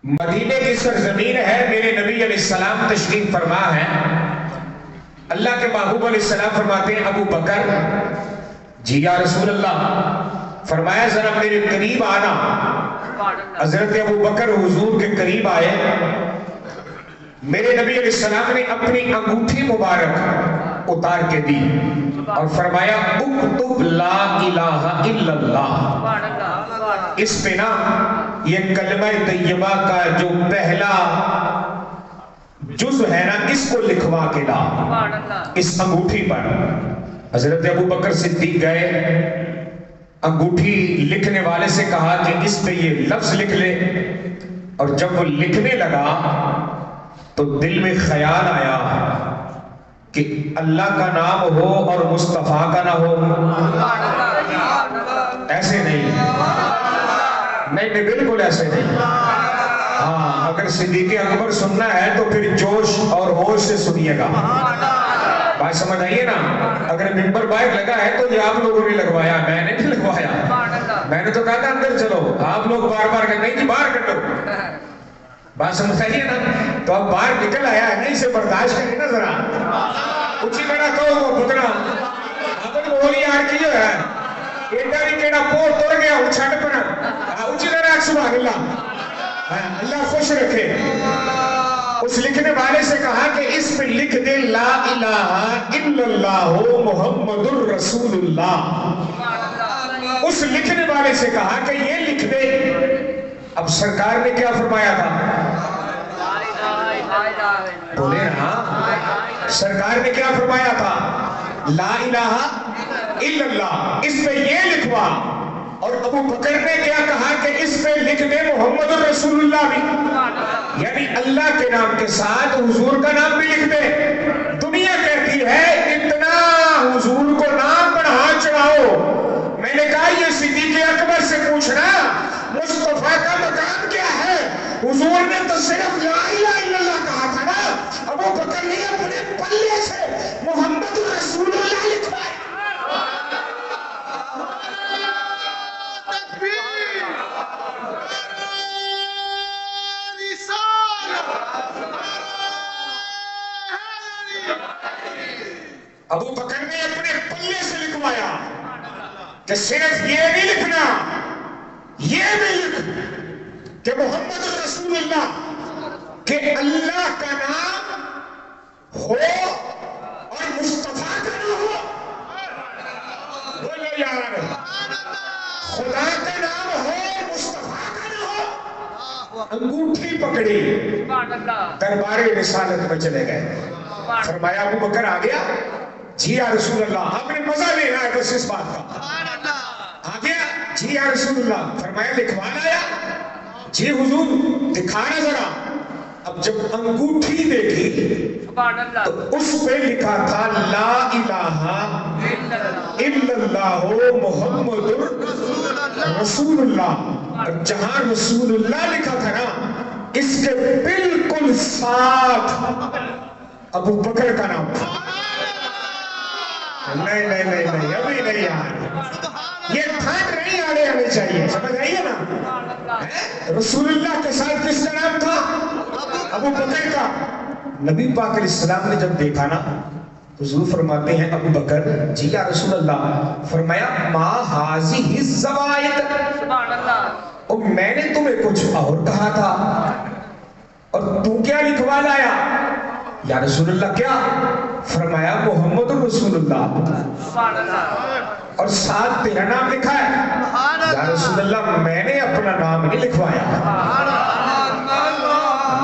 مدینے کی سرزمین ہے، میرے نبی علیہ السلام تشریف فرما ہے۔ اللہ کے محبوب علیہ السلام فرماتے ہیں ابو بکر جی یا رسول اللہ، فرمایا ذرا میرے قریب آنا۔ حضرت ابو بکر حضور کے قریب آئے، میرے نبی علیہ السلام نے اپنی انگوٹھی مبارک اتار کے دی اور فرمایا اکتب لا الہ الا اللہ۔ اس پہ نا یہ کلمہ طیبہ کا جو پہلا جز ہے نا، اس کو لکھوا کے لا اس انگوٹھی پر۔ حضرت ابو بکر صدیق گئے، انگوٹھی لکھنے والے سے کہا کہ اس پہ یہ لفظ لکھ لے، اور جب وہ لکھنے لگا تو دل میں خیال آیا کہ اللہ کا نام ہو اور مصطفیٰ کا نہ ہو۔ ایسے نہیں، نہیں بالکل ایسے نہیں۔ ہاں، اگر صدیق اکبر سننا ہے تو پھر جوش اور ہوش سے سنیے گا، بات سمجھ آئیے نا۔ اگر ممبر بائک لگا ہے تو یہ آپ لوگوں نے لگوایا، میں نے نہیں لگوایا۔ میں نے تو کہا تھا اندر چلو، آپ لوگ بار بار کہتے نہیں جی باہر کٹو، بات سمجھ آئیے نا۔ تو اب باہر نکل آیا ہے نا، اسے برداشت کریں نا ذرا، اچھی بڑا کہو وہ پتنا اپن بولی آر کی جو ہے ایڈا بھی کیڑا پور توڑ گیا وہ چھٹ پنا اچھی طرح سبحان اللہ، اللہ خوش رکھے۔ اس لکھنے والے سے کہا کہ اس پہ لکھ دے لا الہ الا اللہ محمد الرسول اللہ۔ اس لکھنے والے سے کہا کہ یہ لکھ دے۔ اب سرکار نے کیا فرمایا تھا؟ بولے نا، سرکار نے کیا فرمایا تھا؟ لا الہ الا اللہ، اس پہ یہ لکھوا۔ اور ابو بکر نے کیا کہا کہ اس پہ لکھ دے محمد الرسول اللہ بھی، یعنی اللہ کے نام کے ساتھ حضور کا نام بھی لکھ دے۔ دنیا کہتی ہے اتنا حضور کو نام بڑھا چڑھاؤ، میں نے کہا یہ صدیق اکبر سے پوچھنا مصطفیٰ کا مقام کیا ہے؟ حضور نے تو صرف لا الہ الا اللہ کہا تھا نا۔ ابو بکر نے اپنے پلے سے محمد الرسول اللہ لکھوایا۔ ابو بکر نے اپنے پلے سے لکھوایا کہ صرف یہ نہیں لکھنا، یہ بھی لکھ کہ محمد رسول اللہ، کہ اللہ کا نام ہو اور مصطفیٰ کا نام ہو۔ بولو یار، خدا کا نام ہو مصطفیٰ کا نام ہو۔ انگوٹھی پکڑی، دربار رسالت میں چلے گئے۔ فرمایا ابو بکر آ گیا جی یا رسول اللہ، آپ نے مزہ لینا ہے بس اس بات کا۔ آ گیا جی یا رسول اللہ، فرمایا لکھوانا آیا جی حضور دکھانا ذرا۔ اب جب انگوٹھی دیکھی تو اس پہ لکھا تھا لا الہ الا اللہ محمد رسول اللہ۔ اور جہاں رسول اللہ لکھا تھا نا، اس کے بالکل ساتھ ابو بکر کا نام تھا۔ نہیں نہیں نہیں نہیں، ابھی نہیں یار، یہ ٹھنڈ نہیں آنے آنے چاہیے، سمجھ آئیے نا۔ رسول اللہ کے ساتھ کس کا نام تھا؟ ابو بکر کا۔ نبی پاک علیہ السلام نے جب دیکھا نا، حضور فرماتے ہیں ابو بکر جی یا رسول اللہ، فرمایا ما ہذہ الزوائد، اور میں نے تمہیں کچھ اور کہا تھا اور تو کیا لکھوا لایا؟ یا رسول اللہ کیا؟ فرمایا محمد رسول اللہ، اور ساتھ تیرا نام لکھا ہے۔ یا رسول اللہ میں نے اپنا نام نہیں لکھوایا،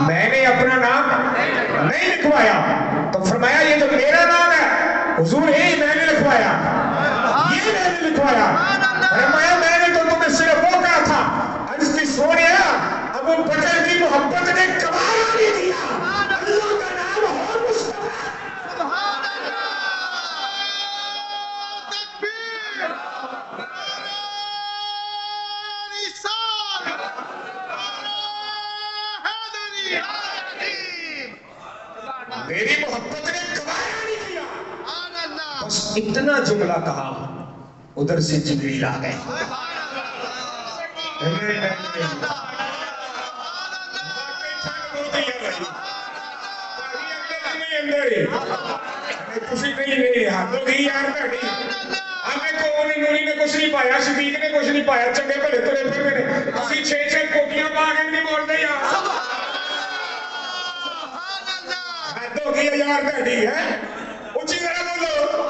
میں نے اپنا نام نہیں لکھوایا۔ تو فرمایا یہ تو میرا نام ہے حضور، یہی میں نے لکھوایا، یہ میں نے لکھوایا۔ فرمایا میں نے تو تمہیں صرف وہ کہا تھا، عرض کی سونیا ابو بکر کی محبت نے کمال نہیں دیا، اللہ کا نام ہو مصطفیٰ۔ میری محبت نے گوارا نہیں کیا، بس اتنا جملہ کہا، ادھر سے جبریل آ گئے۔ کچھ نہیں پایا شفیق نے کچھ نہیں پایا چنگے بھلے ترے پھر نے چھ چھ کوٹیاں پا کے نہیں بولتے یار ہو گئی یار تہاڈی ہے اونچی طرح بولو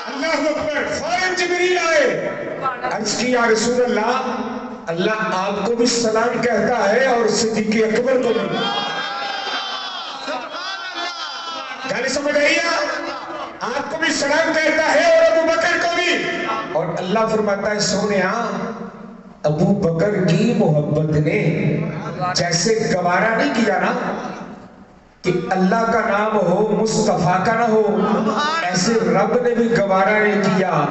اللہ اکبر فوراً جبریل آئے عرض کی یا رسول اللہ اللہ آپ کو بھی سلام کہتا ہے اور صدیق اکبر کو بھی گالی سمجھ آئی آپ کو بھی سلام کہتا ہے اور ابو بکر کو بھی اور اللہ فرماتا ہے سونیا ابو بکر کی محبت نے جیسے گوارا نہیں کیا نا کہ اللہ کا نام ہو مصطفیٰ کا نہ ہو ایسے رب نے بھی گوارا نہیں کیا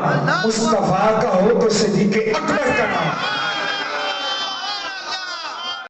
مصطفیٰ کا ہو تو صدیق اکبر کا نام